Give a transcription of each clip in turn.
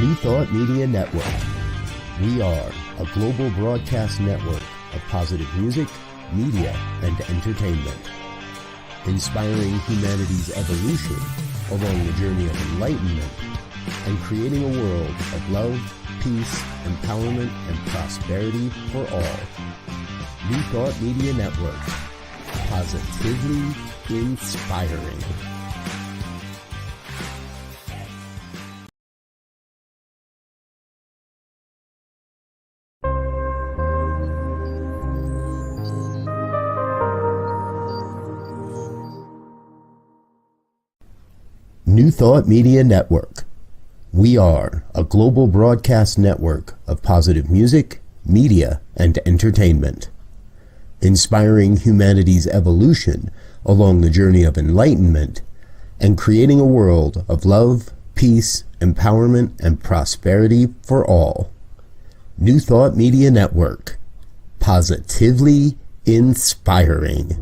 New Thought Media Network. We are a global broadcast network of positive music, media, and entertainment, inspiring humanity's evolution along the journey of enlightenment and creating a world of love, peace, empowerment, and prosperity for all. New Thought Media Network. Positively inspiring. New Thought Media Network. We are a global broadcast network of positive music, media, and entertainment, inspiring humanity's evolution along the journey of enlightenment and creating a world of love, peace, empowerment, and prosperity for all. New Thought Media Network. Positively inspiring.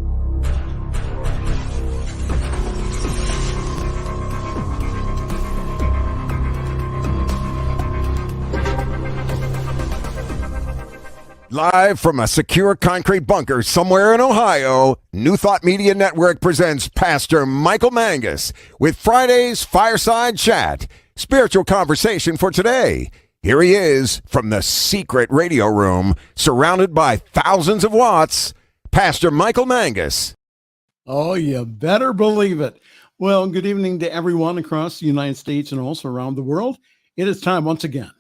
Live from a secure concrete bunker somewhere in Ohio, New Thought Media Network presents Pastor Michael Mangus with Friday's Fireside Chat, spiritual conversation for today. Here he is from the secret radio room, surrounded by thousands of watts, Pastor Michael Mangus. Oh, you better believe it. Well, good evening to everyone across the United States and also around the world. It is time once again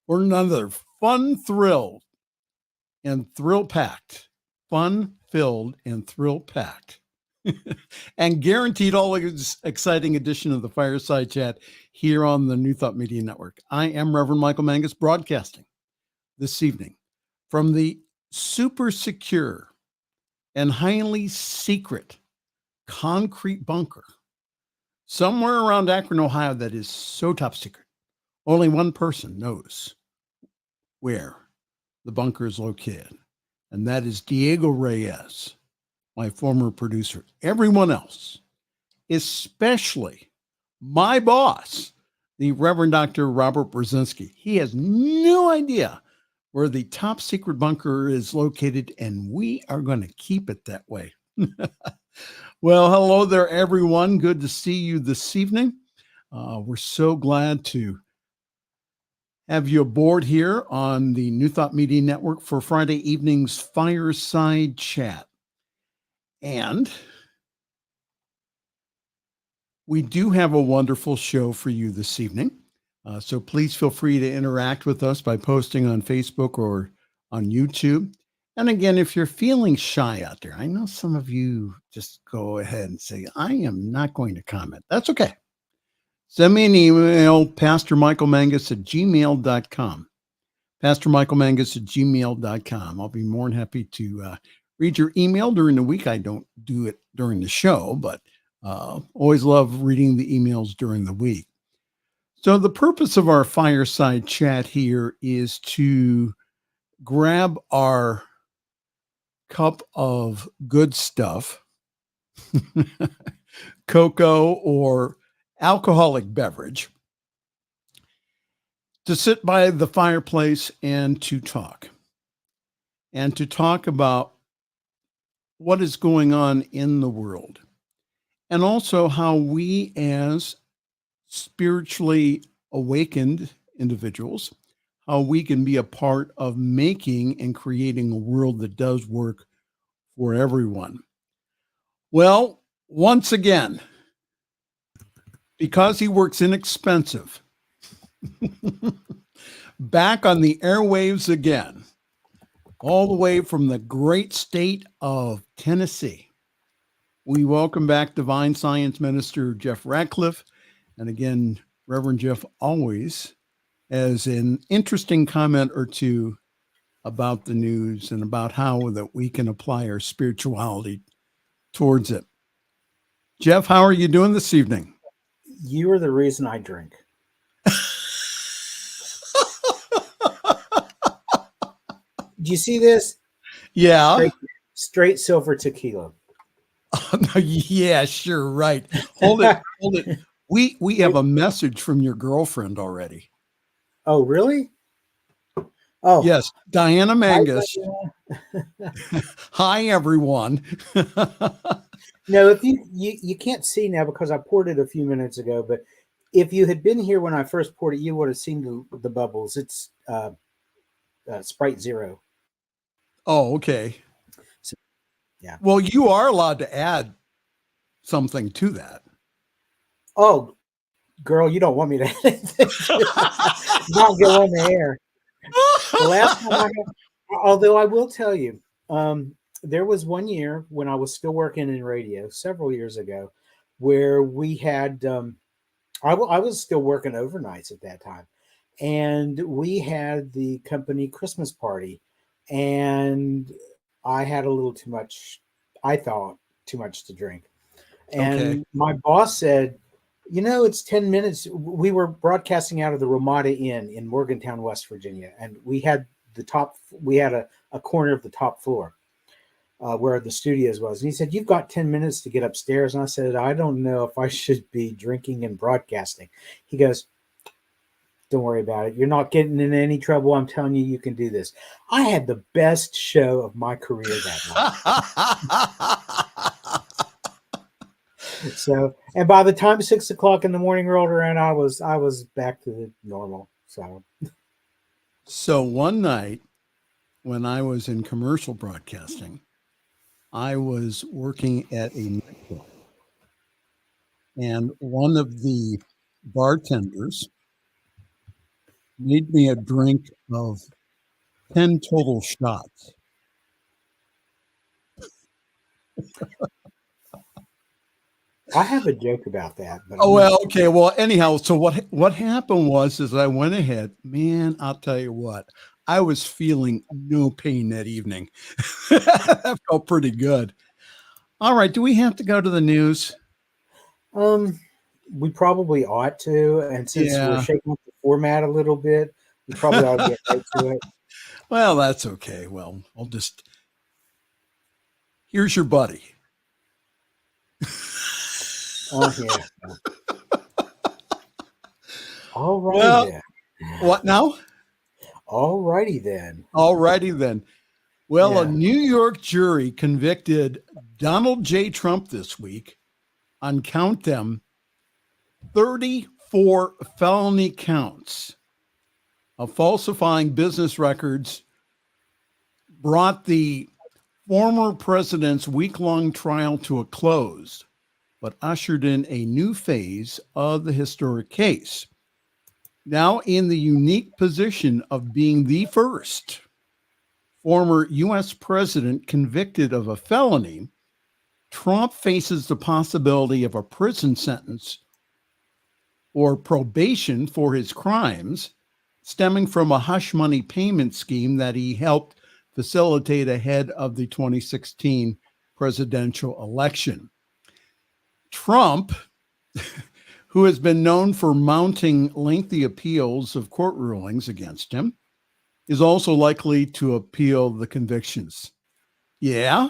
for another fun-filled and thrill-packed, fun-filled and thrill-packed, and guaranteed always exciting edition of the Fireside Chat here on the New Thought Media Network. I am Reverend Michael Mangus, broadcasting this evening from the super secure and highly secret concrete bunker somewhere around Akron, Ohio, that is so top secret. Only one person knows where the bunker is located, and that is Diego Reyes, my former producer. Everyone else, especially my boss, the Reverend Dr. Robert Brzezinski, he has no idea where the top secret bunker is located, and we are going to keep it that way. Well, hello there, everyone. Good to see you this evening. We're so glad to have you aboard here on the New Thought Media Network for Friday evening's Fireside Chat. And we do have a wonderful show for you this evening. So please feel free to interact with us by posting on Facebook or on YouTube. And again, if you're feeling shy out there, I know some of you just go ahead and say, I am not going to comment. That's okay. Send me an email, pastormichaelmangus@gmail.com. pastormichaelmangus@gmail.com. I'll be more than happy to read your email during the week. I don't do it during the show, but always love reading the emails during the week. So the purpose of our Fireside Chat here is to grab our cup of good stuff, cocoa or alcoholic beverage, to sit by the fireplace and to talk about what is going on in the world, and also how we as spiritually awakened individuals, how we can be a part of making and creating a world that does work for everyone. Well, once again, because he works inexpensive, back on the airwaves again, all the way from the great state of Tennessee, we welcome back Divine Science Minister Jeff Radcliff. And again, Reverend Jeff always has an interesting comment or two about the news and about how that we can apply our spirituality towards it. Jeff, how are you doing this evening? You are the reason I drink. Do you see this? Yeah. Straight silver tequila. Oh, no, yeah, sure. Right. Hold it. We have a message from your girlfriend already. Oh, really? Oh, Yes, Diana Mangus. Diana. Hi, everyone. No, if you can't see now because I poured it a few minutes ago, but if you had been here when I first poured it, you would have seen the bubbles. It's Sprite Zero. Oh, okay. So, yeah. Well, you are allowed to add something to that. Oh, girl, you don't want me to not go on the air. The last time although I will tell you, there was one year when I was still working in radio several years ago where we had, I was still working overnights at that time. And we had the company Christmas party. And I had a little too much, I thought, too much to drink. And Okay. my boss said, it's 10 minutes. We were broadcasting out of the Ramada Inn in Morgantown, West Virginia. And we had a corner of the top floor where the studios was. And he said, "You've got 10 minutes to get upstairs." And I said, "I don't know if I should be drinking and broadcasting." He goes, "Don't worry about it. You're not getting in any trouble. I'm telling you, you can do this." I had the best show of my career that night. So, and by the time 6 o'clock in the morning rolled around, I was back to the normal. So one night when I was in commercial broadcasting, I was working at a nightclub, and one of the bartenders made me a drink of 10 total shots. I have a joke about that. But Oh, well, okay. Well, anyhow, so what happened was I went ahead, man, I'll tell you what, I was feeling no pain that evening. That felt pretty good. All right. Do we have to go to the news? We probably ought to. And since Yeah. we're shaking up the format a little bit, we probably ought to get right to it. Well, that's okay. Well, here's your buddy. Oh, yeah. All righty then. What now? All righty then. Well, Yeah. a New York jury convicted Donald J. Trump this week on, count them, 34 felony counts of falsifying business records, brought the former president's week-long trial to a close, but ushered in a new phase of the historic case. Now in the unique position of being the first former U.S. president convicted of a felony, Trump faces the possibility of a prison sentence or probation for his crimes stemming from a hush money payment scheme that he helped facilitate ahead of the 2016 presidential election. Trump, who has been known for mounting lengthy appeals of court rulings against him, is also likely to appeal the convictions. Yeah?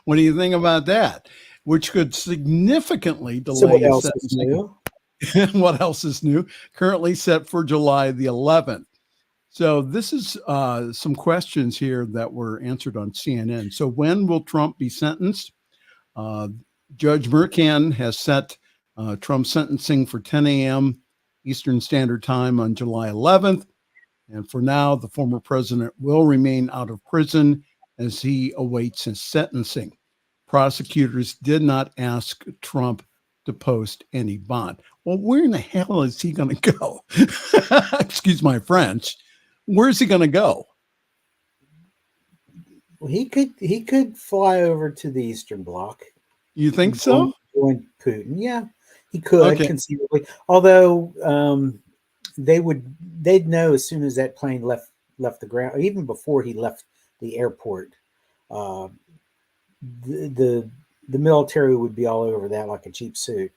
What do you think about that? Which could significantly delay So what his else is sentencing. new? What else is new? Currently set for July the 11th. So this is some questions here that were answered on CNN. So when will Trump be sentenced? Judge Mercan has set Trump's sentencing for 10 a.m. Eastern Standard Time on July 11th. And for now, the former president will remain out of prison as he awaits his sentencing. Prosecutors did not ask Trump to post any bond. Well, where in the hell is he going to go? Excuse my French. Where's he going to go? Well, he could fly over to the Eastern Bloc. You think so? Join Putin. Yeah, he could conceivably. Although they'd know as soon as that plane left the ground, even before he left the airport. The military would be all over that like a cheap suit.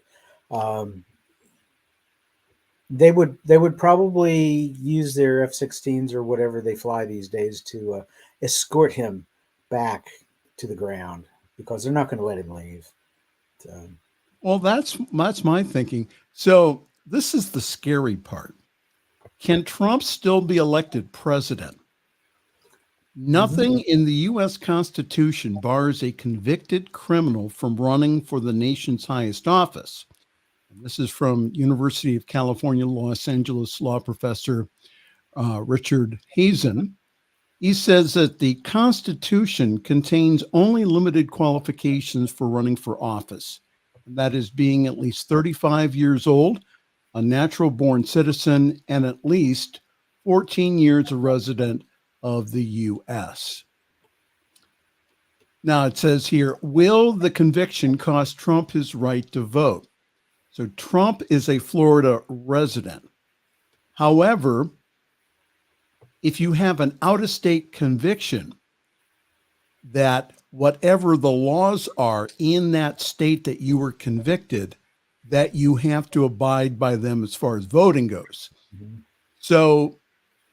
They would probably use their F-16s or whatever they fly these days to escort him back to the ground because they're not going to let him leave. Well, that's my thinking. So this is the scary part. Can Trump still be elected president? Nothing in the U.S. Constitution bars a convicted criminal from running for the nation's highest office. And this is from University of California, Los Angeles law professor Richard Hazen. He says that the Constitution contains only limited qualifications for running for office. That is being at least 35 years old, a natural-born citizen, and at least 14 years a resident of the U.S. Now it says here, will the conviction cost Trump his right to vote? So Trump is a Florida resident. However, if you have an out-of-state conviction, that whatever the laws are in that state that you were convicted, that you have to abide by them as far as voting goes. Mm-hmm. So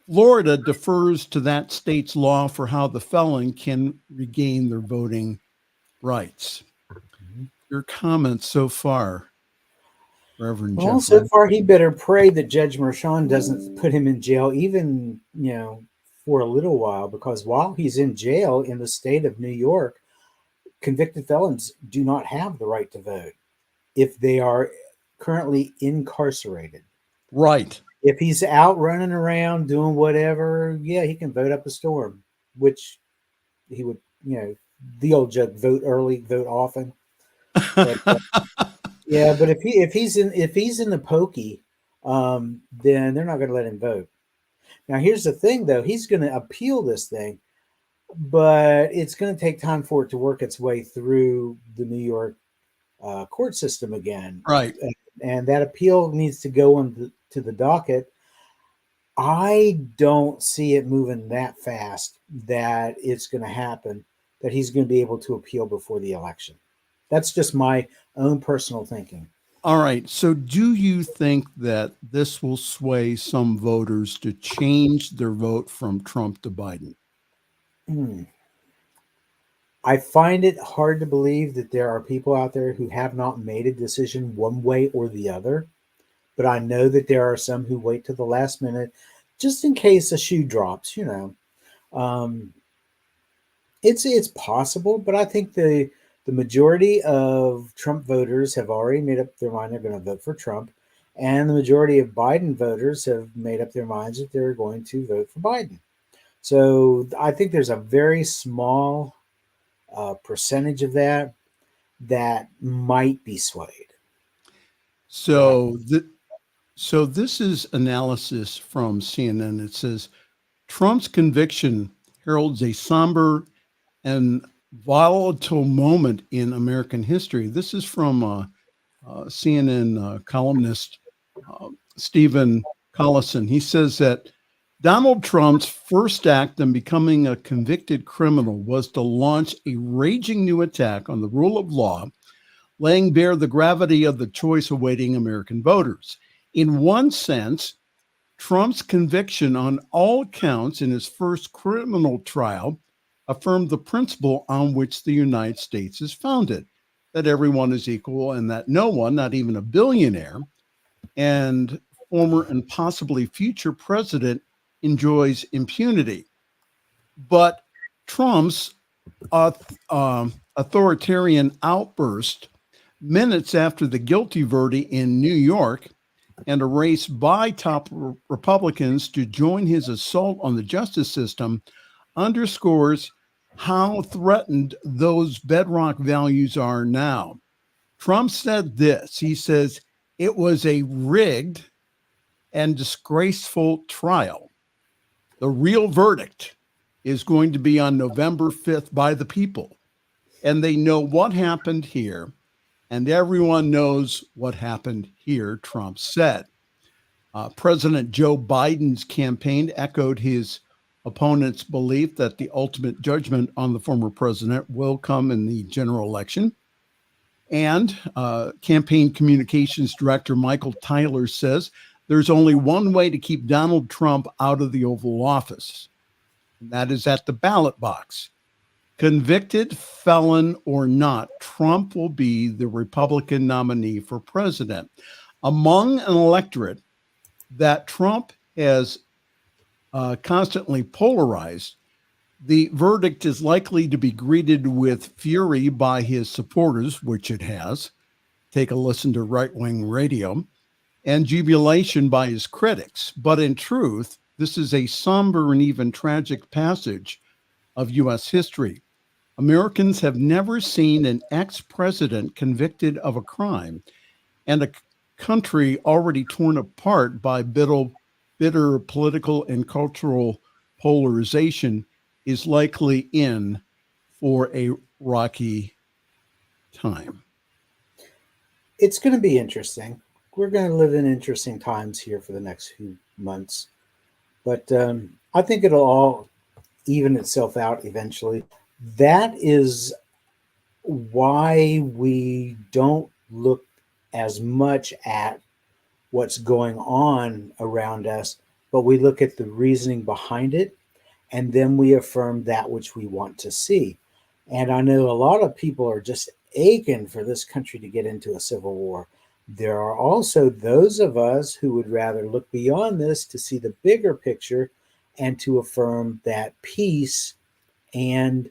Florida defers to that state's law for how the felon can regain their voting rights. Mm-hmm. Your comments so far, Reverend Jeffrey? Well, so far he better pray that Judge Merchan doesn't put him in jail even, for a little while, because while he's in jail in the state of New York, convicted felons do not have the right to vote if they are currently incarcerated. Right. If he's out running around doing whatever, yeah, he can vote up a storm, which he would, the old joke, vote early, vote often. But, yeah, but if he's in the pokey, then they're not going to let him vote. Now, here's the thing, though. He's going to appeal this thing, but it's going to take time for it to work its way through the New York court system again. Right. And that appeal needs to go on to the docket. I don't see it moving that fast that it's going to happen, that he's going to be able to appeal before the election. That's just my own personal thinking. All right. So do you think that this will sway some voters to change their vote from Trump to Biden? I find it hard to believe that there are people out there who have not made a decision one way or the other. But I know that there are some who wait to the last minute just in case a shoe drops, It's possible, but I think the majority of Trump voters have already made up their mind they're going to vote for Trump. And the majority of Biden voters have made up their minds that they're going to vote for Biden. So I think there's a very small percentage of that might be swayed. So this is analysis from CNN. It says Trump's conviction heralds a somber and volatile moment in American history. This is from CNN columnist Stephen Collison. He says that Donald Trump's first act in becoming a convicted criminal was to launch a raging new attack on the rule of law, laying bare the gravity of the choice awaiting American voters. In one sense, Trump's conviction on all counts in his first criminal trial affirmed the principle on which the United States is founded, that everyone is equal and that no one, not even a billionaire, and former and possibly future president enjoys impunity. But Trump's authoritarian outburst minutes after the guilty verdict in New York and a race by top Republicans to join his assault on the justice system underscores how threatened those bedrock values are now. Trump said this. He says, it was a rigged and disgraceful trial. The real verdict is going to be on November 5th by the people. And they know what happened here. And everyone knows what happened here, Trump said. President Joe Biden's campaign echoed his opponent's belief that the ultimate judgment on the former president will come in the general election. And campaign communications director Michael Tyler says there's only one way to keep Donald Trump out of the Oval Office, and that is at the ballot box. Convicted felon or not, Trump will be the Republican nominee for president. Among an electorate that Trump has constantly polarized, the verdict is likely to be greeted with fury by his supporters, which it has. Take a listen to right-wing radio, and jubilation by his critics. But in truth, this is a somber and even tragic passage of U.S. history. Americans have never seen an ex-president convicted of a crime, and a country already torn apart by bitter political and cultural polarization is likely in for a rocky time. It's going to be interesting. We're going to live in interesting times here for the next few months. But I think it'll all even itself out eventually. That is why we don't look as much at what's going on around us, but we look at the reasoning behind it, and then we affirm that which we want to see. And I know a lot of people are just aching for this country to get into a civil war. There are also those of us who would rather look beyond this to see the bigger picture and to affirm that peace and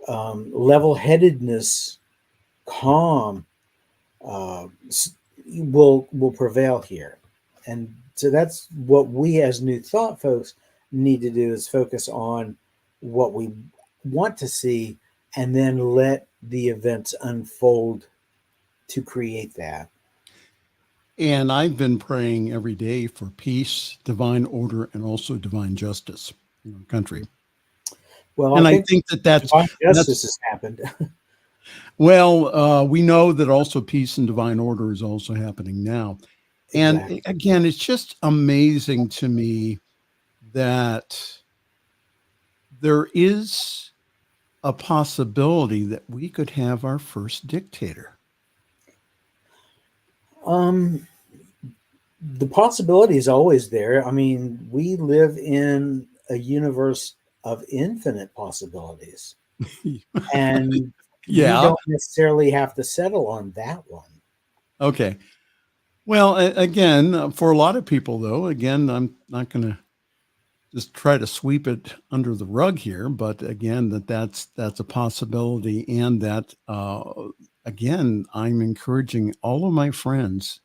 level-headedness, calm, will prevail here. And so that's what we as New Thought folks need to do, is focus on what we want to see and then let the events unfold to create that. And I've been praying every day for peace, divine order, and also divine justice in our country. Well, and I think that's justice has happened. Well, we know that also peace and divine order is also happening now. Exactly. And again, it's just amazing to me that there is a possibility that we could have our first dictator. The possibility is always there. I mean, we live in a universe of infinite possibilities. And yeah, you don't necessarily have to settle on that one. Okay. Well, again, for a lot of people, though, again, I'm not going to just try to sweep it under the rug here, but again, that's a possibility, and that again, I'm encouraging all of my friends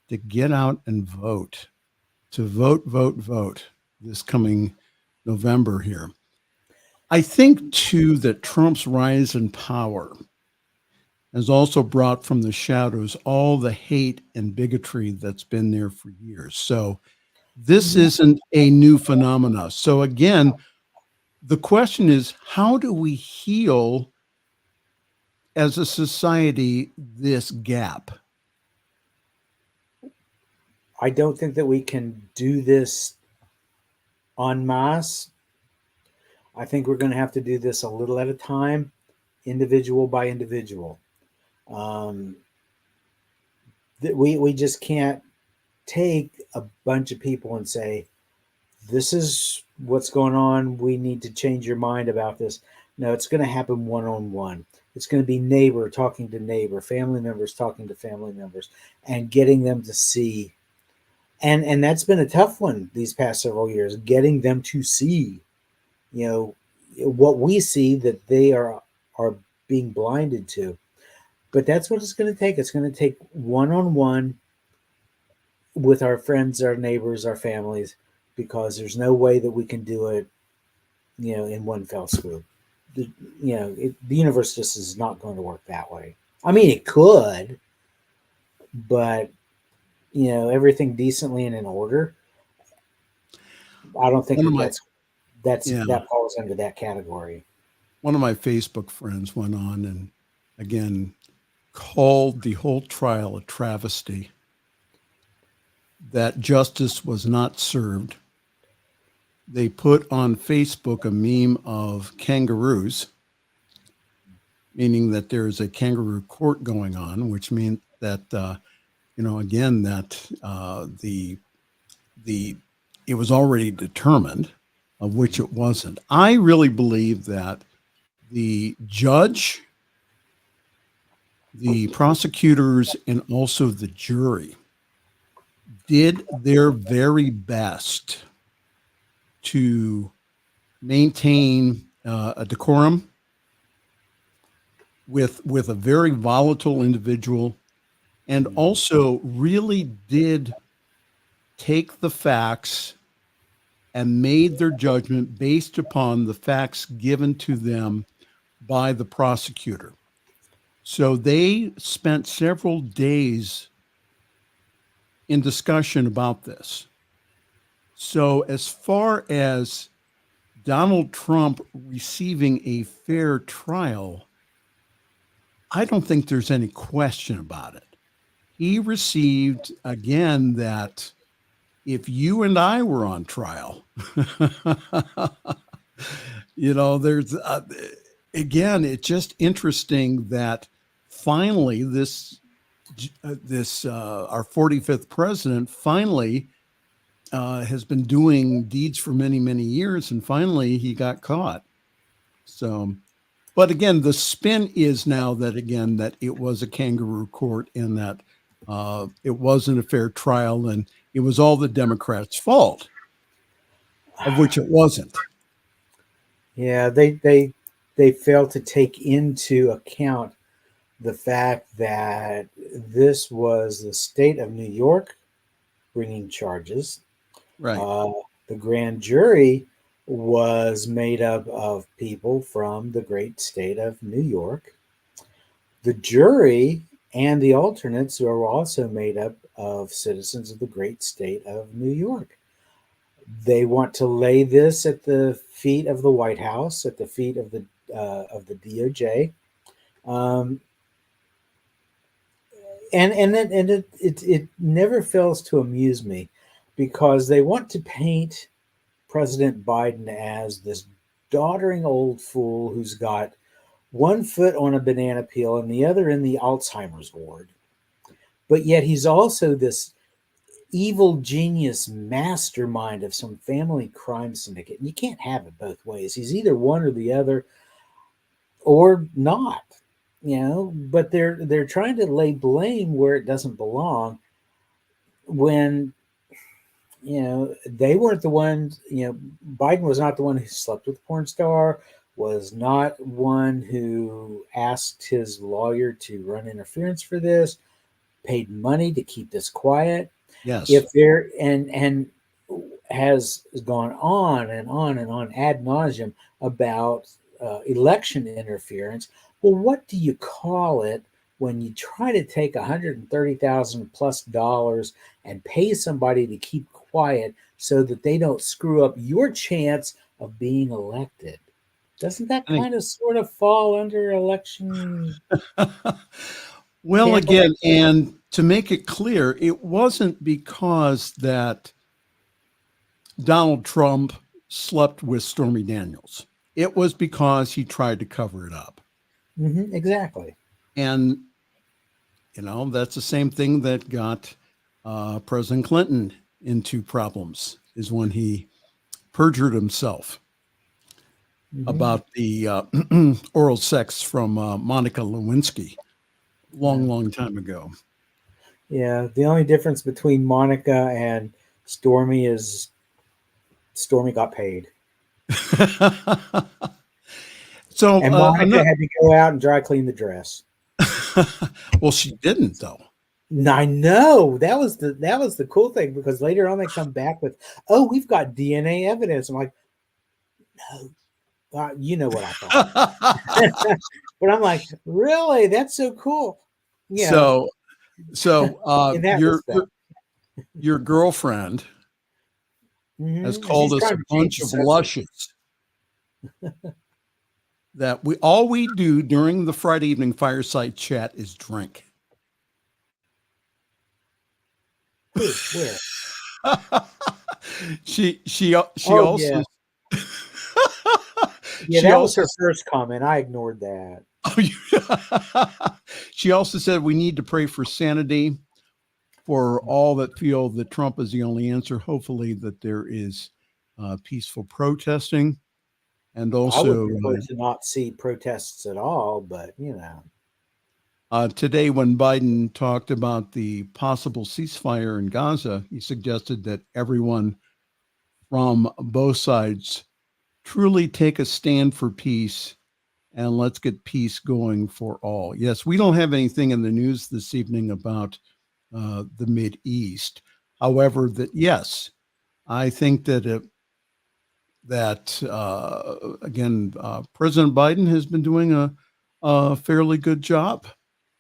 to get out and vote, vote this coming November here. I think too that Trump's rise in power has also brought from the shadows all the hate and bigotry that's been there for years. So this isn't a new phenomena. So again, the question is, how do we heal as a society this gap? I don't think that we can do this en masse. I think we're going to have to do this a little at a time, individual by individual. We just can't take a bunch of people and say, this is what's going on, we need to change your mind about this. No, it's going to happen one-on-one. It's going to be neighbor talking to neighbor, family members talking to family members, and getting them to see. And that's been a tough one these past several years, getting them to see, what we see that they are being blinded to. But that's what it's going to take. It's going to take one-on-one with our friends, our neighbors, our families, because there's no way that we can do it, in one fell swoop. The universe just is not going to work that way. I mean, it could, but everything decently and in order. I don't think that falls under that category. One of my Facebook friends went on and again called the whole trial a travesty, that justice was not served. They put on Facebook a meme of kangaroos, meaning that there's a kangaroo court going on, which means that, again, that it was already determined, of which it wasn't. I really believe that the judge, the prosecutors, and also the jury did their very best to maintain a decorum with a very volatile individual, and also really did take the facts and made their judgment based upon the facts given to them by the prosecutor. So they spent several days in discussion about this. So as far as Donald Trump receiving a fair trial, I don't think there's any question about it. He received, again, that if you and I were on trial, there's, again, it's just interesting that finally our 45th president finally has been doing deeds for many, many years, and finally he got caught. So, but again, the spin is now that it was a kangaroo court and that it wasn't a fair trial and it was all the Democrats' fault, of which it wasn't. Yeah, they failed to take into account the fact that this was the state of New York bringing charges. Right. The grand jury was made up of people from the great state of New York. The jury and the alternates are also made up of citizens of the great state of New York. They want to lay this at the feet of the White House, at the feet of the DOJ, and it never fails to amuse me, because they want to paint President Biden as this doddering old fool who's got one foot on a banana peel and the other in the Alzheimer's ward. But yet he's also this evil genius mastermind of some family crime syndicate. And you can't have it both ways. He's either one or the other or not, but they're trying to lay blame where it doesn't belong, when they weren't the ones. Biden was not the one who slept with a porn star, was not one who asked his lawyer to run interference for this, paid money to keep this quiet. Yes. If there and has gone on and on and on ad nauseum about election interference. Well, what do you call it when you try to take $130,000+ and pay somebody to keep quiet so that they don't screw up your chance of being elected? Doesn't that kind of sort of fall under election? Well, again, and to make it clear, it wasn't because that Donald Trump slept with Stormy Daniels. It was because he tried to cover it up. Mm-hmm, exactly. And, that's the same thing that got President Clinton into problems, is when he perjured himself about the oral sex from Monica Lewinsky long time ago. Yeah, the only difference between Monica and Stormy is Stormy got paid. So and Monica had to go out and dry clean the dress. Well, she didn't, though. I know. That was the cool thing, because later on they come back with, we've got DNA evidence. I'm like, no, you know what I thought. But I'm like, really? That's so cool. Yeah. So your girlfriend has called us a bunch of lushes. That all we do during the Friday evening fireside chat is drink. Where? She also. Yeah. Yeah, that was her first comment. I ignored that. She also said we need to pray for sanity for all that feel that Trump is the only answer. Hopefully that there is peaceful protesting. And also, I would prefer to not see protests at all, but Today, when Biden talked about the possible ceasefire in Gaza, he suggested that everyone from both sides truly take a stand for peace and let's get peace going for all. Yes, we don't have anything in the news this evening about the Mid East. However, yes, I think that President Biden has been doing a fairly good job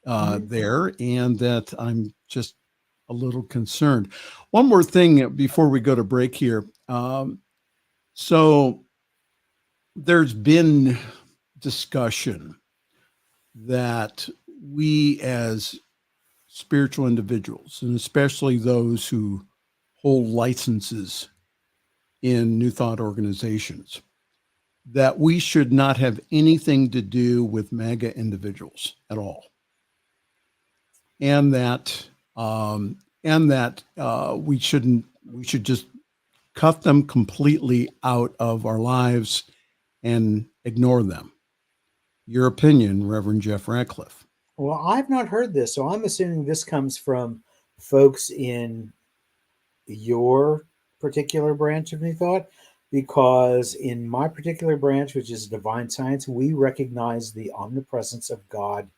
there, and that I'm just a little concerned. One more thing before we go to break here. So there's been discussion that we as spiritual individuals, and especially those who hold licenses in New Thought organizations, that we should not have anything to do with MAGA individuals at all, and that we should just cut them completely out of our lives and ignore them. Your opinion, Reverend Jeff Radcliff? Well, I've not heard this, so I'm assuming this comes from folks in your particular branch of New Thought, because in my particular branch, which is divine science, we recognize the omnipresence of God,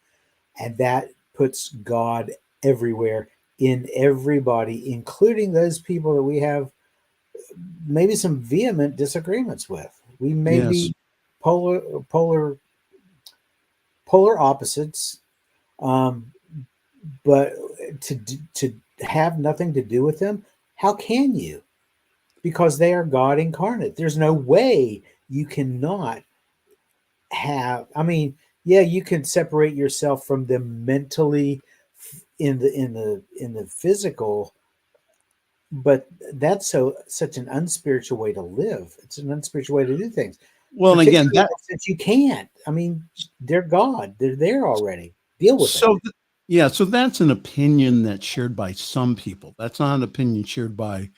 and that puts God everywhere in everybody, including those people that we have maybe some vehement disagreements with. We may be polar opposites, but to have nothing to do with them, how can you? Because they are God incarnate. There's no way you cannot have. I mean, yeah, you can separate yourself from them mentally in the physical, but that's such an unspiritual way to live. It's an unspiritual way to do things. Well, and again, since you can't. I mean, they're God. They're there already. Deal with it. So that's an opinion that's shared by some people. That's not an opinion shared by.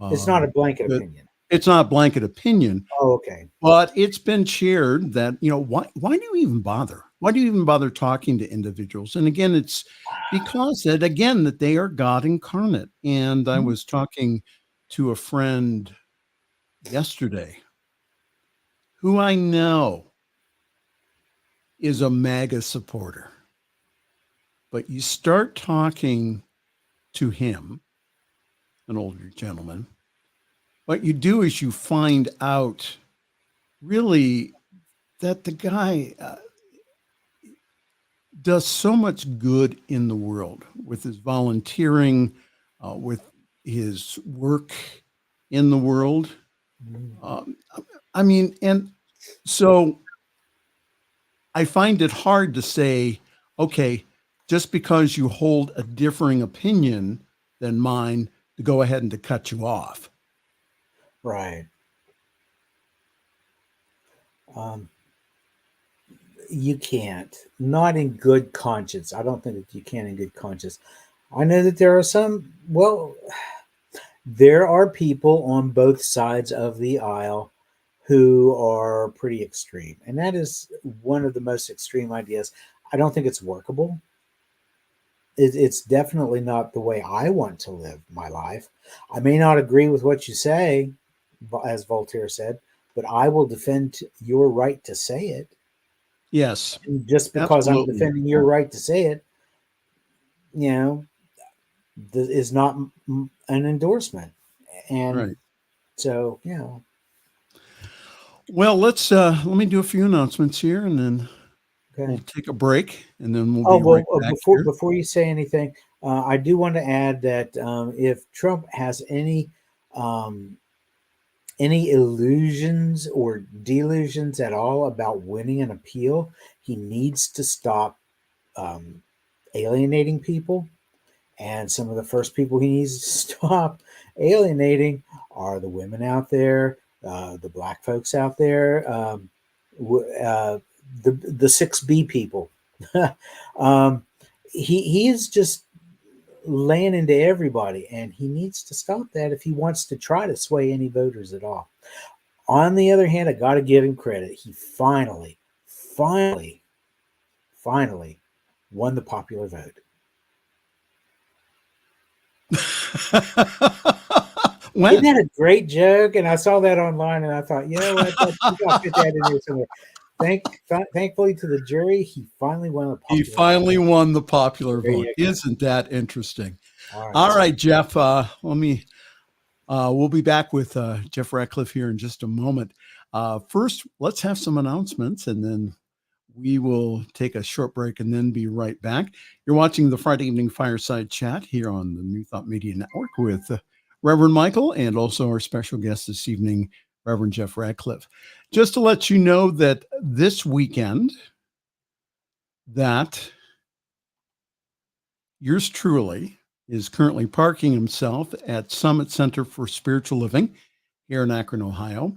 It's not a blanket opinion. It's not a blanket opinion. Oh, okay. But it's been shared that, why do you even bother? Why do you even bother talking to individuals? And again, it's because that they are God incarnate. And I was talking to a friend yesterday who I know is a MAGA supporter. But you start talking to him, an older gentleman, what you do is you find out really that the guy does so much good in the world with his volunteering, with his work in the world. And so I find it hard to say, okay, just because you hold a differing opinion than mine, to go ahead and to cut you off. Right. You can't. Not in good conscience. I don't think that you can in good conscience. I know that there are people on both sides of the aisle who are pretty extreme. And that is one of the most extreme ideas. I don't think it's workable. It's definitely not the way I want to live my life. I may not agree with what you say, as Voltaire said, but I will defend your right to say it. Yes. And just because I'm defending your right to say it, is not an endorsement. And right. So, Well, let me do a few announcements here, and then we'll take a break, and then we'll be right back here. Before you say anything, I do want to add that if Trump has any illusions or delusions at all about winning an appeal, he needs to stop alienating people. And some of the first people he needs to stop alienating are the women out there, the Black folks out there, the 6B people. He is just laying into everybody, and he needs to stop that if he wants to try to sway any voters at all. On the other hand, I got to give him credit. He finally won the popular vote. Isn't that a great joke? And I saw that online, and I thought, you know what? You got to fit that in there somewhere. Thankfully to the jury, he finally won the popular vote. He finally won the popular vote. Isn't that interesting? All right, Jeff. We'll be back with Jeff Radcliff here in just a moment. First, let's have some announcements, and then we will take a short break and then be right back. You're watching the Friday Evening Fireside Chat here on the New Thought Media Network with Reverend Michael and also our special guest this evening, Reverend Jeff Radcliff. Just to let you know that this weekend, that yours truly is currently parking himself at Summit Center for Spiritual Living here in Akron, Ohio.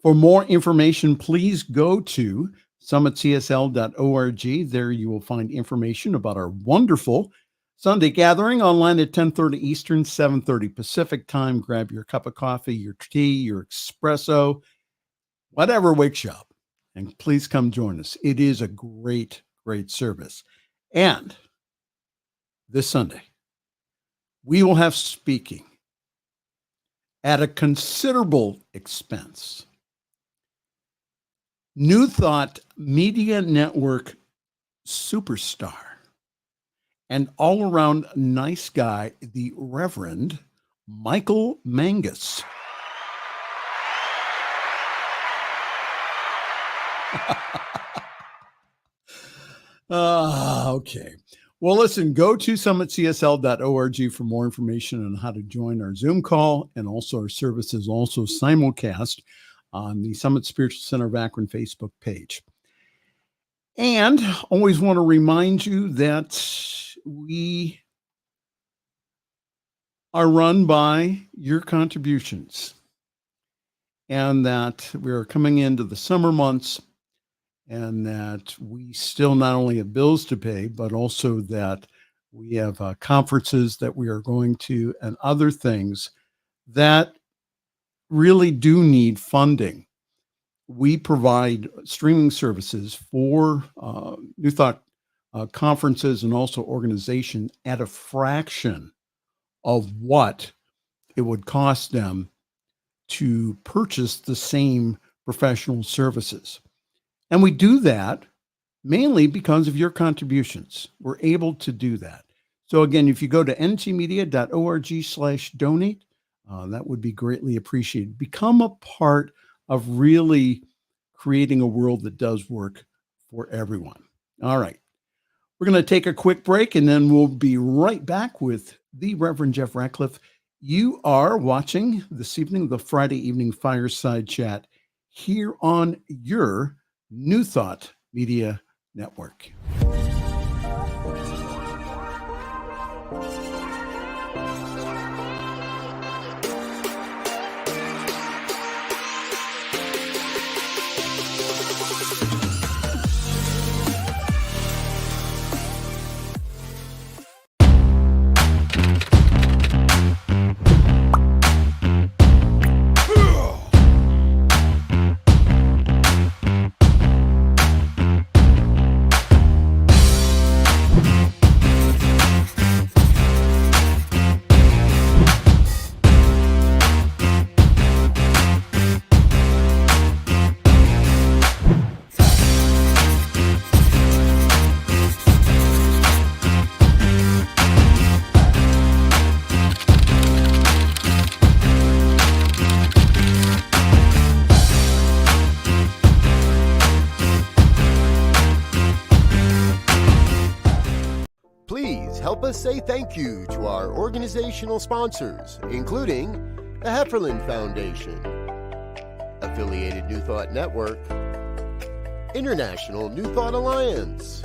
For more information, please go to summitcsl.org. There you will find information about our wonderful Sunday gathering online at 10:30 Eastern, 7:30 Pacific time. Grab your cup of coffee, your tea, your espresso, whatever wakes you up, and please come join us. It is a great, great service. And this Sunday, we will have speaking at a considerable expense. New Thought Media Network superstar and all-around nice guy, the Reverend Michael Mangus. Okay. Well, listen, go to summitcsl.org for more information on how to join our Zoom call, and also our services also simulcast on the Summit Spiritual Center of Akron Facebook page. And always want to remind you that we are run by your contributions, and that we are coming into the summer months, and that we still not only have bills to pay, but also that we have conferences that we are going to and other things that really do need funding. We provide streaming services for New Thought conferences and also organization at a fraction of what it would cost them to purchase the same professional services. And we do that mainly because of your contributions. We're able to do that. So again, if you go to ntmedia.org/donate, that would be greatly appreciated. Become a part of really creating a world that does work for everyone. All right. We're going to take a quick break, and then we'll be right back with the Reverend Jeff Radcliff. You are watching this evening the Friday Evening Fireside Chat here on your New Thought Media Network. Help us say thank you to our organizational sponsors, including the Hefferland Foundation, Affiliated New Thought Network, International New Thought Alliance,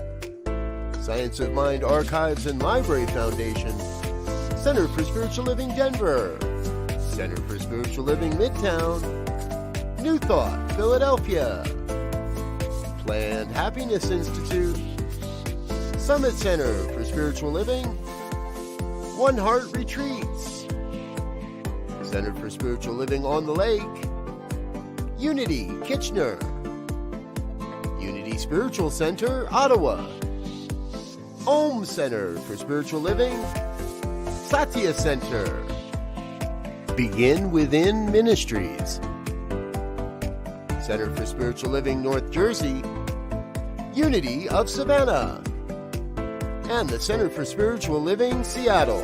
Science of Mind Archives and Library Foundation, Center for Spiritual Living Denver, Center for Spiritual Living Midtown, New Thought Philadelphia, Planned Happiness Institute, Summit Center for Spiritual Living, One Heart Retreats, Center for Spiritual Living on the Lake, Unity Kitchener, Unity Spiritual Center Ottawa, Om Center for Spiritual Living, Satya Center, Begin Within Ministries, Center for Spiritual Living North Jersey, Unity of Savannah, and the Center for Spiritual Living Seattle,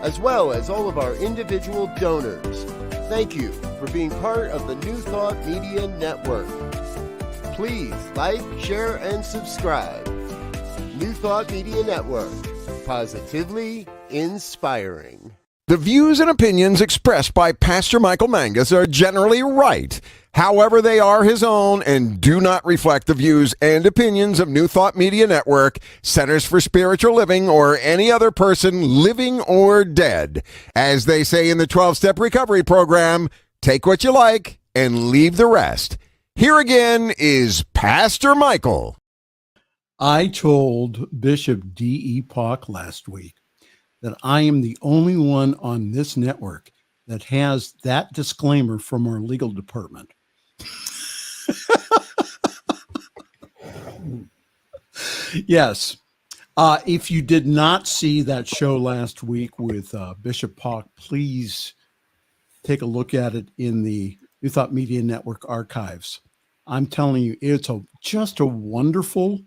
as well as all of our individual donors. Thank you for being part of the New Thought Media Network. Please like, share, and subscribe. New Thought Media Network, positively inspiring. The views and opinions expressed by Pastor Michael Mangus are generally right. However, they are his own and do not reflect the views and opinions of New Thought Media Network, Centers for Spiritual Living, or any other person living or dead. As they say in the 12-Step Recovery Program, take what you like and leave the rest. Here again is Pastor Michael. I told Bishop D.E. Pock last week that I am the only one on this network that has that disclaimer from our legal department. Yes. If you did not see that show last week with Bishop Pock, please take a look at it in the New Thought Media Network archives. I'm telling you, it's just a wonderful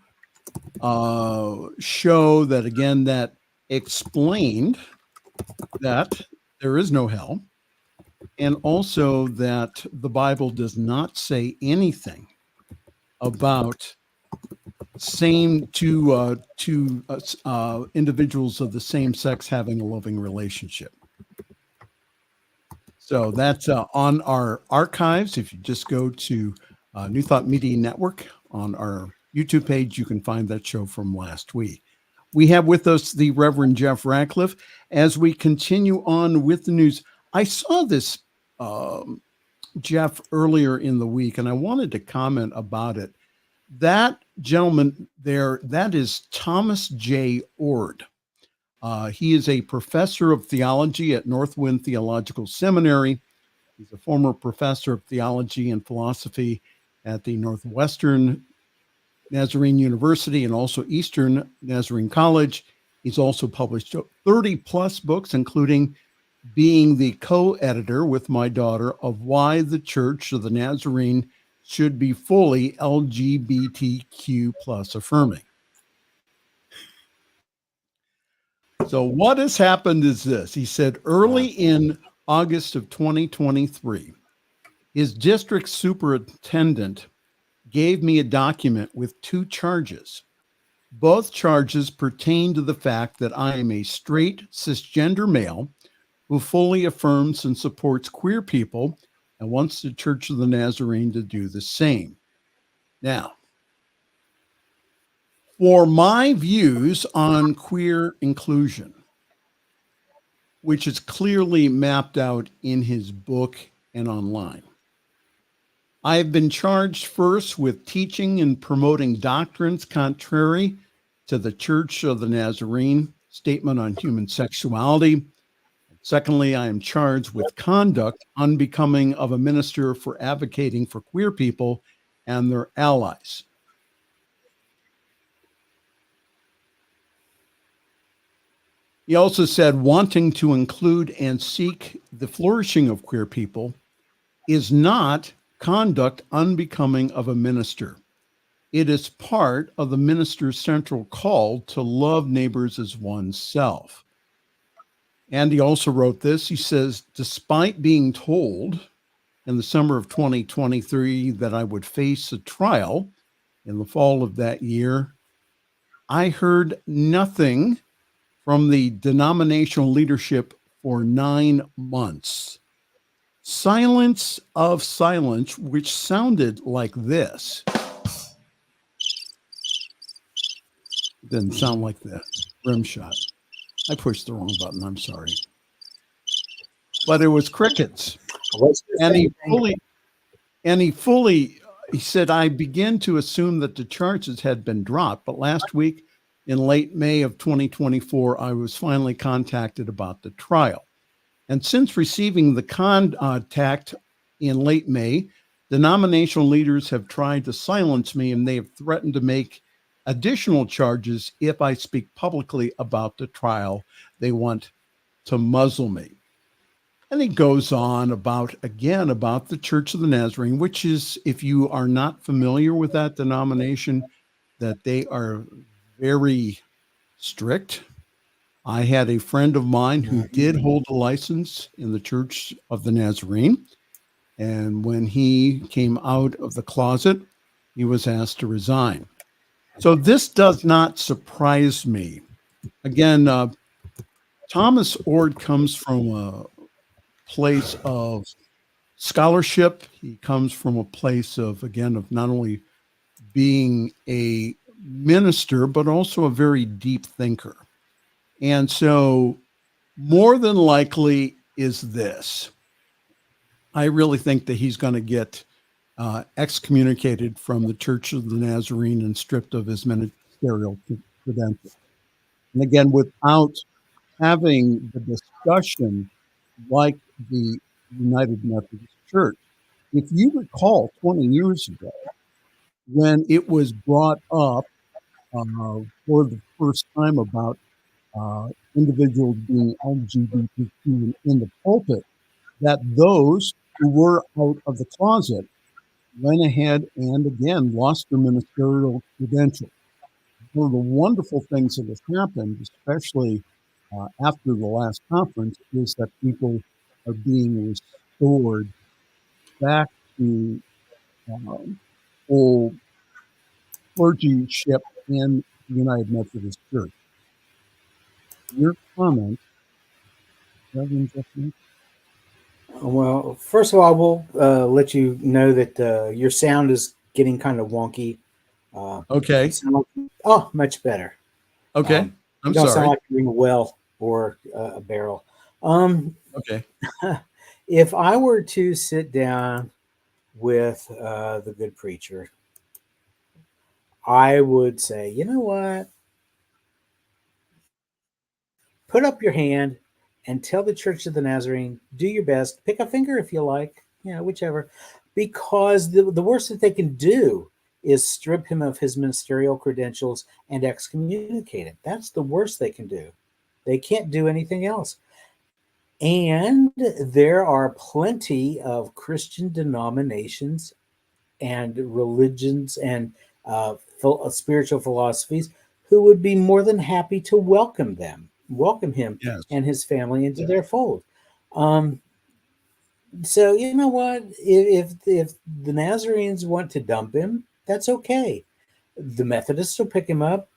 show that, again, that explained that there is no hell, and also that the Bible does not say anything about individuals of the same sex having a loving relationship. So that's on our archives. If you just go to New Thought Media Network on our YouTube page, you can find that show from last week. We have with us the Reverend Jeff Radcliff. As we continue on with the news, I saw this, Jeff, earlier in the week, and I wanted to comment about it. That gentleman there, that is Thomas J. Ord. He is a professor of theology at Northwind Theological Seminary. He's a former professor of theology and philosophy at the Northwestern Nazarene University and also Eastern Nazarene College. He's also published 30 plus books, including being the co-editor with my daughter of Why the Church of the Nazarene Should Be Fully LGBTQ plus affirming. So what has happened is this. He said early in August of 2023, his district superintendent gave me a document with 2 charges. Both charges pertain to the fact that I am a straight cisgender male who fully affirms and supports queer people and wants the Church of the Nazarene to do the same. Now, for my views on queer inclusion, which is clearly mapped out in his book and online, I have been charged first with teaching and promoting doctrines contrary to the Church of the Nazarene statement on human sexuality. Secondly, I am charged with conduct unbecoming of a minister for advocating for queer people and their allies. He also said wanting to include and seek the flourishing of queer people is not conduct unbecoming of a minister. It is part of the minister's central call to love neighbors as oneself. And he also wrote this. He says, despite being told in the summer of 2023 that I would face a trial in the fall of that year, I heard nothing from the denominational leadership for 9 months. Silence of silence, which sounded like this. Didn't sound like the rim shot. I pushed the wrong button. I'm sorry. But it was crickets. And he said, I began to assume that the charges had been dropped, but last week in late May of 2024, I was finally contacted about the trial. And since receiving the contact in late May, denominational leaders have tried to silence me, and they have threatened to make additional charges if I speak publicly about the trial. They want to muzzle me. And he goes on about the Church of the Nazarene, which is, if you are not familiar with that denomination, that they are very strict. I had a friend of mine who did hold a license in the Church of the Nazarene. And when he came out of the closet, he was asked to resign. So this does not surprise me. Again, Thomas Ord comes from a place of scholarship. He comes from a place of not only being a minister, but also a very deep thinker. And so more than likely is this. I really think that he's going to get excommunicated from the Church of the Nazarene and stripped of his ministerial credentials. And again, without having the discussion like the United Methodist Church. If you recall 20 years ago, when it was brought up for the first time about individuals being LGBTQ in the pulpit, that those who were out of the closet went ahead and again lost their ministerial credentials. One of the wonderful things that has happened, especially after the last conference, is that people are being restored back to full clergyship in the United Methodist Church. Your comment, Reverend Jeffrey? Well, first of all, I will let you know that your sound is getting kind of wonky. Okay. Much better. Okay. You I'm don't sorry. sound like you're in a well or a barrel. Okay. If I were to sit down with the good preacher, I would say, you know what? Put up your hand and tell the Church of the Nazarene, do your best. Pick a finger if you like, whichever. Because the worst that they can do is strip him of his ministerial credentials and excommunicate him. That's the worst they can do. They can't do anything else. And there are plenty of Christian denominations and religions and spiritual philosophies who would be more than happy to welcome him Yes. and his family into their fold. So you know what? If the Nazarenes want to dump him, that's okay. The Methodists will pick him up.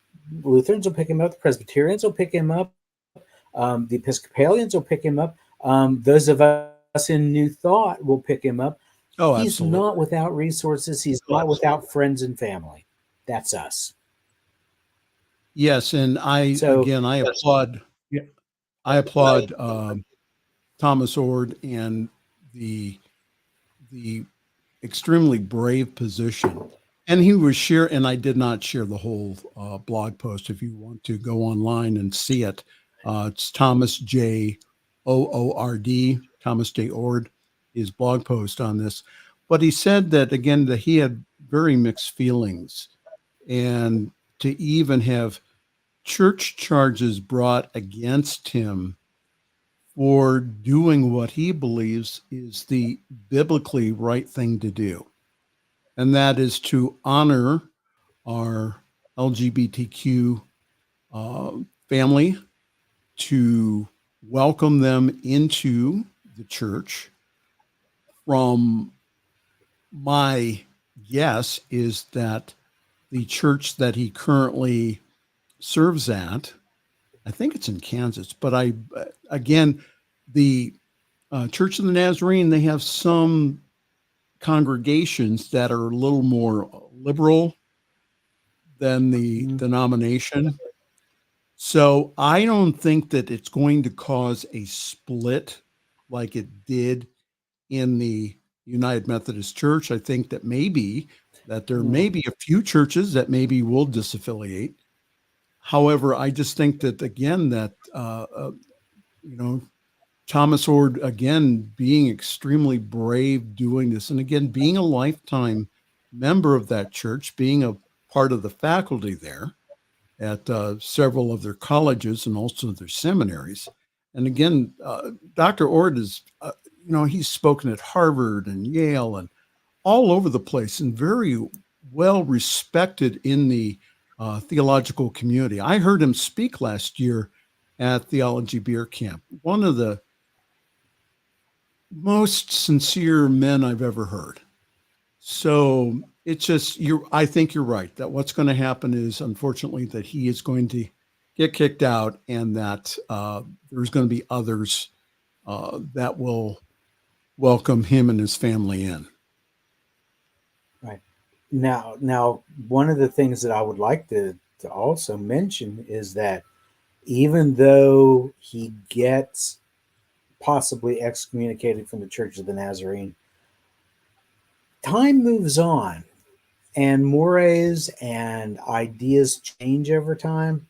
Lutherans will pick him up. The Presbyterians will pick him up. The Episcopalians will pick him up. Those of us in New Thought will pick him up. Oh, He's absolutely. not without resources. He's not without friends and family. That's us. Yes, and I applaud. I applaud Thomas Ord and the extremely brave position. And he was and I did not share the whole blog post. If you want to go online and see it, it's Thomas J. Oord, Thomas J. Ord, his blog post on this. But he said that, again, that he had very mixed feelings. And to even have church charges brought against him for doing what he believes is the biblically right thing to do. And that is to honor our LGBTQ family, to welcome them into the church. From my guess is that the church that he currently serves at, I think it's in Kansas, but the Church of the Nazarene, they have some congregations that are a little more liberal than the denomination. So I don't think that it's going to cause a split like it did in the United Methodist Church. I think that there may be a few churches that maybe will disaffiliate. However, I just think that, again, that, Thomas Ord, again, being extremely brave doing this, and again, being a lifetime member of that church, being a part of the faculty there at several of their colleges and also their seminaries. And again, Dr. Ord is, he's spoken at Harvard and Yale and all over the place and very well respected in the theological community. I heard him speak last year at Theology Beer Camp. One of the most sincere men I've ever heard. So it's just, I think you're right that what's going to happen is, unfortunately, that he is going to get kicked out, and that there's going to be others that will welcome him and his family in. Right. Now, one of the things that I would like to also mention is that even though he gets possibly excommunicated from the Church of the Nazarene, time moves on and mores and ideas change over time.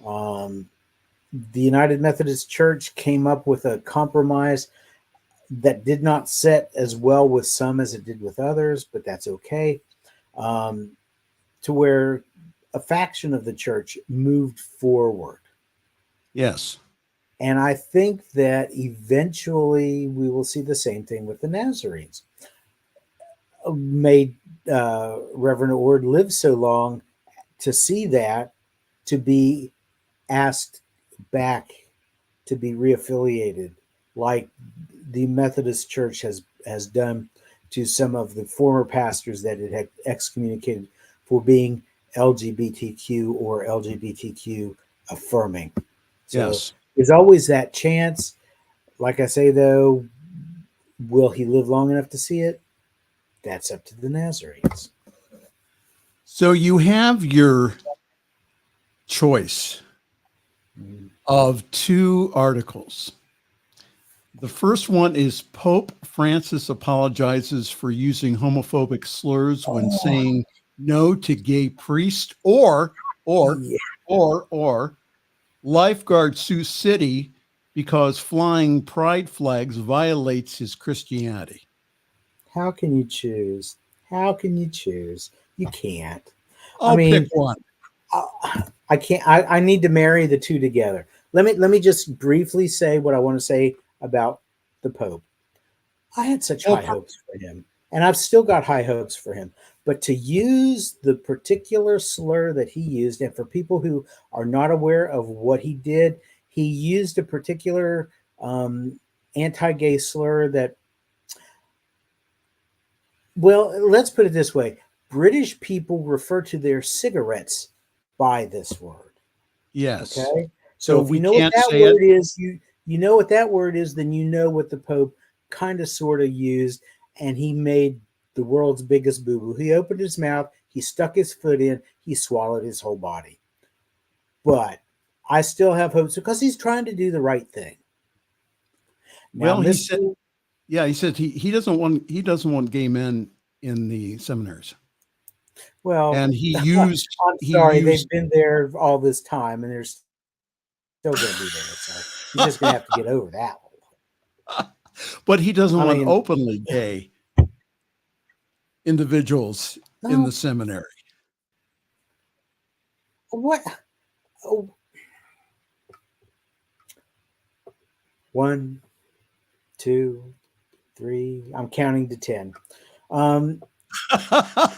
The United Methodist Church came up with a compromise that did not set as well with some as it did with others, but that's okay. To where a faction of the church moved forward. Yes. And I think that eventually we will see the same thing with the Nazarenes. May Reverend Ord live so long to see that, to be asked back to be reaffiliated, like the Methodist Church has done to some of the former pastors that it had excommunicated for being LGBTQ or LGBTQ affirming. So Yes. There's always that chance. Like I say, though, will he live long enough to see it? That's up to the Nazarenes. So you have your choice of two articles. The first one is Pope Francis apologizes for using homophobic slurs when saying no to gay priest, or lifeguard sues city because flying pride flags violates his Christianity. How can you choose? How can you choose? You can't. I'll pick one. I can't. I need to marry the two together. Let me just briefly say what I want to say about the Pope. I had such high hopes for him, and I've still got high hopes for him. But to use the particular slur that he used, and for people who are not aware of what he did, he used a particular anti-gay slur that, well, let's put it this way. British people refer to their cigarettes by this word. Yes. Okay. So if we you know what that word is, you know what that word is, then you know what the Pope kind of sort of used, and he made the world's biggest boo-boo. He opened his mouth, he stuck his foot in, he swallowed his whole body. But I still have hopes because he's trying to do the right thing. Now, well, he said he doesn't want gay men in the seminaries. Well, and he used. They've been there all this time, and they're still going to be there. So he's just going to have to get over that one. But he doesn't want openly gay individuals in the seminary. What? Oh. 1, 2, 3. I'm counting to 10.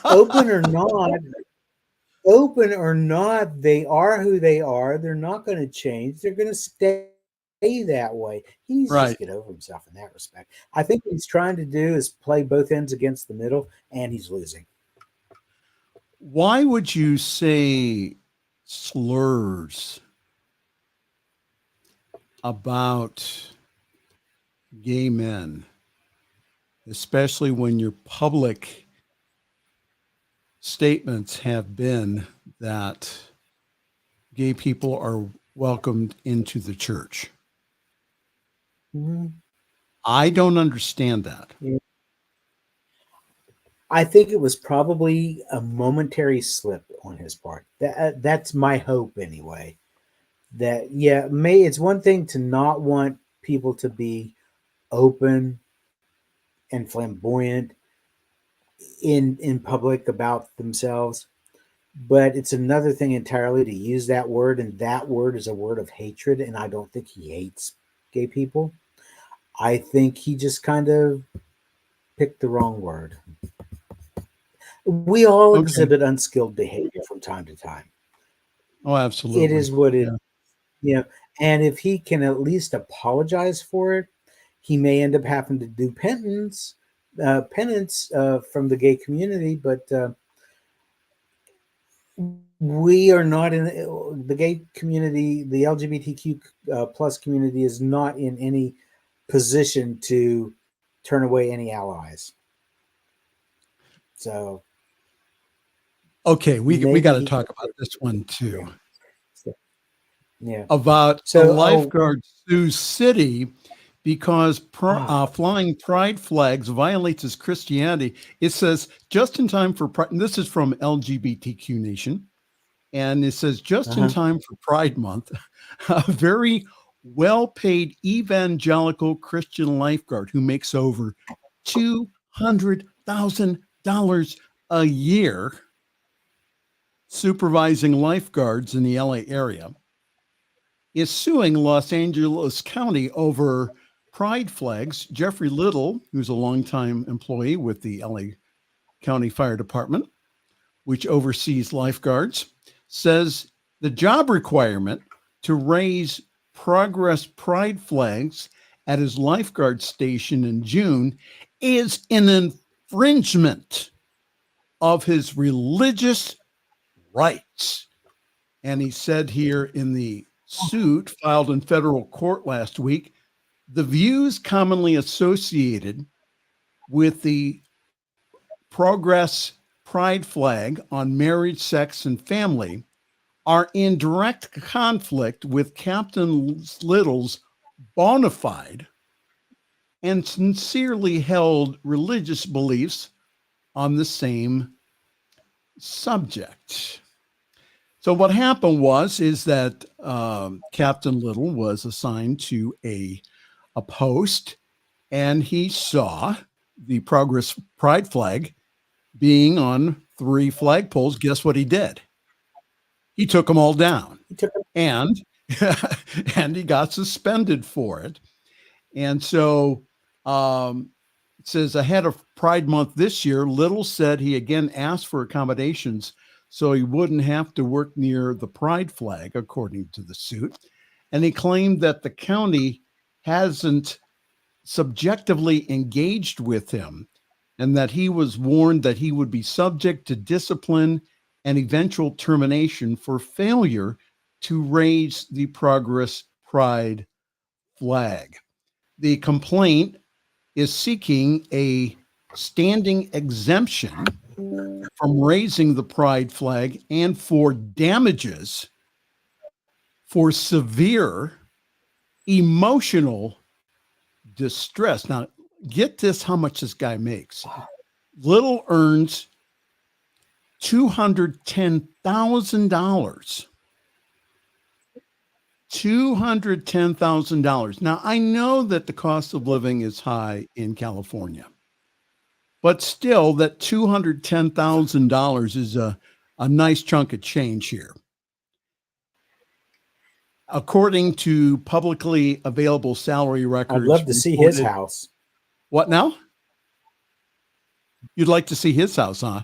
Open or not, they are who they are. They're not going to change. They're going to stay that way. He needs to just get over himself in that respect. I think what he's trying to do is play both ends against the middle, and he's losing. Why would you say slurs about gay men, especially when your public statements have been that gay people are welcomed into the church? Mm-hmm. I don't understand that. I think it was probably a momentary slip on his part. That's my hope anyway. That, it's one thing to not want people to be open and flamboyant in public about themselves, But it's another thing entirely to use that word, and that word is a word of hatred. And I don't think he hates gay people. I think he just kind of picked the wrong word. We all exhibit unskilled behavior from time to time. Oh, absolutely. It is what it, and if he can at least apologize for it, he may end up having to do penance from the gay community. But we are not in the gay community. The LGBTQ plus community is not in any position to turn away any allies. So, okay, we got to talk about this one too. Yeah, about a lifeguard sues city because flying pride flags violates his Christianity. It says just in time for Pride, and this is from LGBTQ Nation, and it says just in time for Pride Month, a very well-paid evangelical Christian lifeguard who makes over $200,000 a year supervising lifeguards in the LA area is suing Los Angeles County over pride flags. Jeffrey Little, who's a longtime employee with the LA County Fire Department, which oversees lifeguards, says the job requirement to raise progress pride flags at his lifeguard station in June is an infringement of his religious rights. And he said here in the suit filed in federal court last week, the views commonly associated with the progress pride flag on marriage, sex, and family are in direct conflict with Captain Little's bona fide and sincerely held religious beliefs on the same subject. So what happened is that Captain Little was assigned to a post, and he saw the Progress Pride flag being on 3 flagpoles. Guess what he did? He took them all down, and he got suspended for it. And so it says ahead of Pride Month this year, Little said he again asked for accommodations so he wouldn't have to work near the pride flag, according to the suit. And he claimed that the county hasn't subjectively engaged with him and that he was warned that he would be subject to discipline and eventual termination for failure to raise the Progress Pride flag. The complaint is seeking a standing exemption from raising the pride flag and for damages for severe emotional distress. Now, get this, how much this guy makes. Little earns $210,000. $210,000. Now, I know that the cost of living is high in California, but still that $210,000 is a nice chunk of change here. According to publicly available salary records. I'd love to see his house. What now? You'd like to see his house, huh?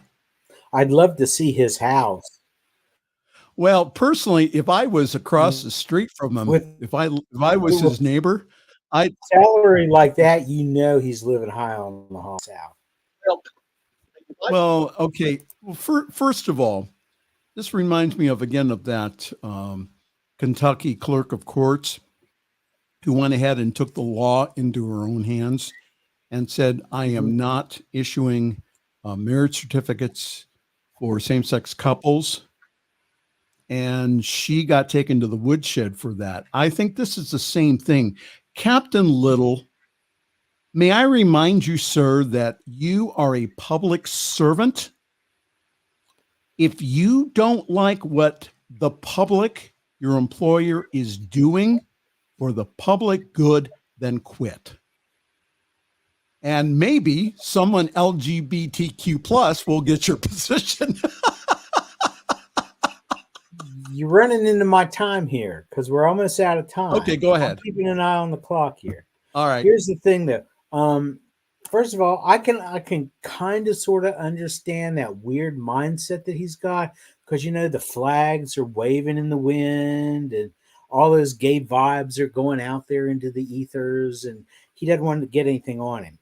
I'd love to see his house. Well, personally, if I was across the street from him, if I was his neighbor, I'd salary like that, he's living high on the hog south. Well, okay. Well, first of all, this reminds me of that Kentucky clerk of courts who went ahead and took the law into her own hands and said, I am not issuing marriage certificates for same-sex couples. And she got taken to the woodshed for that. I think this is the same thing. Captain Little, may I remind you, sir, that you are a public servant? If you don't like what the public, your employer, is doing for the public good, then quit. And maybe someone LGBTQ plus will get your position. You're running into my time here because we're almost out of time. Okay, go ahead. I'm keeping an eye on the clock here. All right. Here's the thing, though. First of all, I can kind of sort of understand that weird mindset that he's got because the flags are waving in the wind and all those gay vibes are going out there into the ethers, and he doesn't want to get anything on him.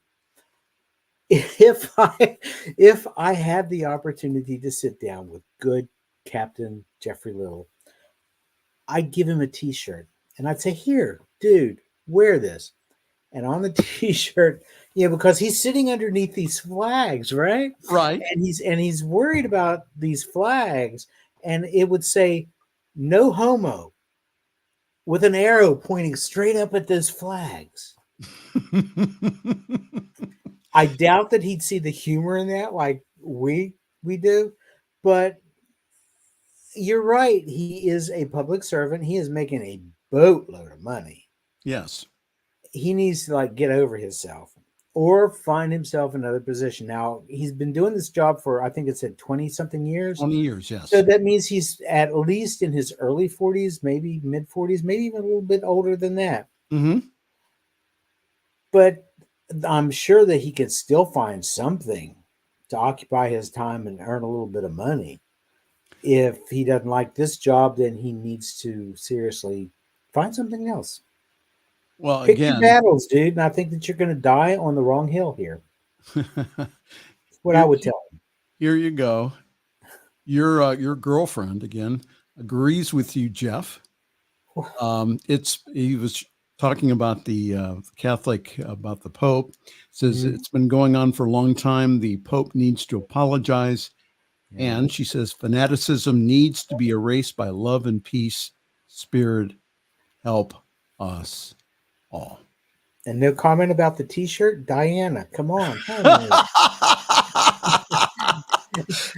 If I had the opportunity to sit down with good Captain Jeffrey Little, I'd give him a t-shirt and I'd say, here, dude, wear this. And on the t-shirt, because he's sitting underneath these flags, right? Right. And he's worried about these flags, and it would say no homo with an arrow pointing straight up at those flags. I doubt that he'd see the humor in that like we do, but you're right. He is a public servant. He is making a boatload of money. Yes. He needs to get over himself or find himself another position. Now, he's been doing this job for, I think it said 20 something years. 20 years, yes. So that means he's at least in his early 40s, maybe mid 40s, maybe even a little bit older than that. Mm-hmm. But I'm sure that he could still find something to occupy his time and earn a little bit of money. If he doesn't like this job, then he needs to seriously find something else. Well, Pick again, your battles, dude. And I think that you're going to die on the wrong hill here. That's what I would tell him. Here you go. Your girlfriend again agrees with you, Jeff. He was talking about the Catholic, about the Pope. Says It's been going on for a long time. The Pope needs to apologize. Yeah. And she says fanaticism needs to be erased by love and peace. Spirit, help us all. And no comment about the t-shirt? Diana, come on.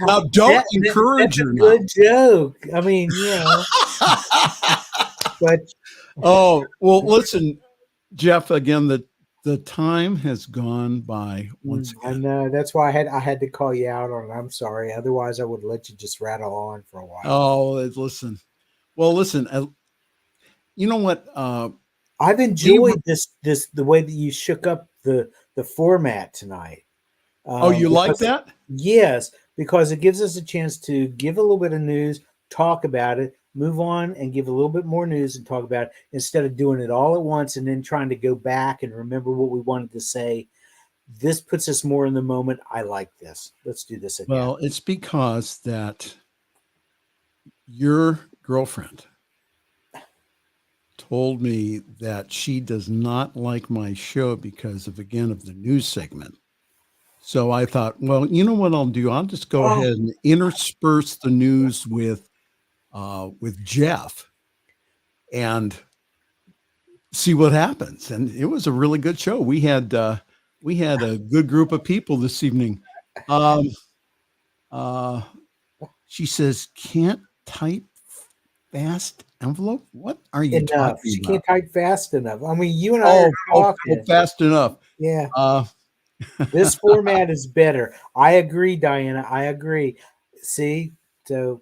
Now, don't encourage her. Good joke. I mean, but oh, well, listen, Jeff, again, the time has gone by once again. I know. That's why I had to call you out on it. I'm sorry. Otherwise, I would let you just rattle on for a while. Oh, listen. Well, listen, you know what? I've enjoyed this the way that you shook up the format tonight. You like that? Yes, because it gives us a chance to give a little bit of news, talk about it, move on and give a little bit more news and talk about it instead of doing it all at once and then trying to go back and remember what we wanted to say. This puts us more in the moment. I like this. Let's do this again. Well, it's because that your girlfriend told me that she does not like my show because of the news segment. So I thought, well, you know what I'll do? I'll just go ahead and intersperse the news with Jeff and see what happens. And it was a really good show. We had a good group of people this evening. She says, can't type fast envelope. What are you talking about? She can't type fast enough. I mean, you and I are talking fast enough. Yeah. This format is better. I agree, Diana. I agree. See, so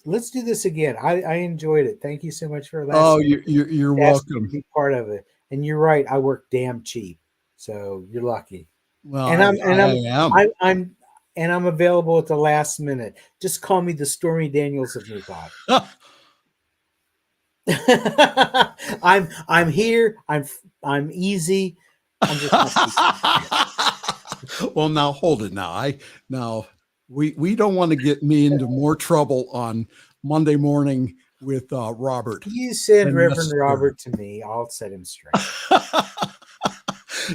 let's do this again. I enjoyed it. Thank you so much for that. Oh, you're welcome. To be part of it. And you're right. I work damn cheap, so you're lucky. Well, I'm available at the last minute. Just call me the Stormy Daniels of New Thought. I'm here. I'm easy. I'm just well, now hold it. Now we don't want to get me into more trouble on Monday morning with Robert. You send Reverend Robert to me. I'll set him straight.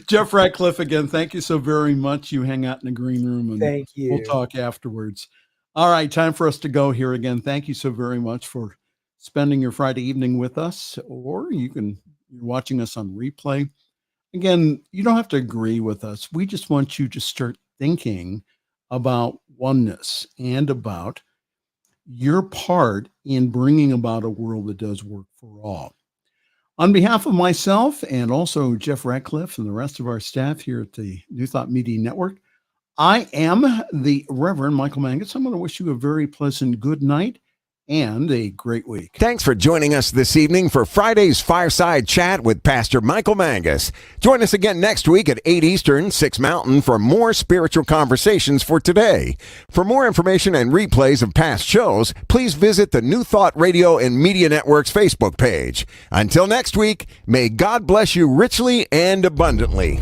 Jeff Radcliff, again, thank you so very much. You hang out in the green room and thank you. We'll talk afterwards. All right, time for us to go here again. Thank you so very much for spending your Friday evening with us, or you're watching us on replay. Again, you don't have to agree with us. We just want you to start thinking about oneness and about your part in bringing about a world that does work for all. On behalf of myself and also Jeff Radcliff and the rest of our staff here at the New Thought Media Network, I am the Reverend Michael Mangus. I'm going to wish you a very pleasant good night and a great week. Thanks for joining us this evening for Friday's Fireside Chat with Pastor Michael Mangus. Join us again next week at 8 Eastern, 6 Mountain for more spiritual conversations for today. For more information and replays of past shows, please visit the New Thought Radio and Media Network's Facebook page. Until next week, may God bless you richly and abundantly.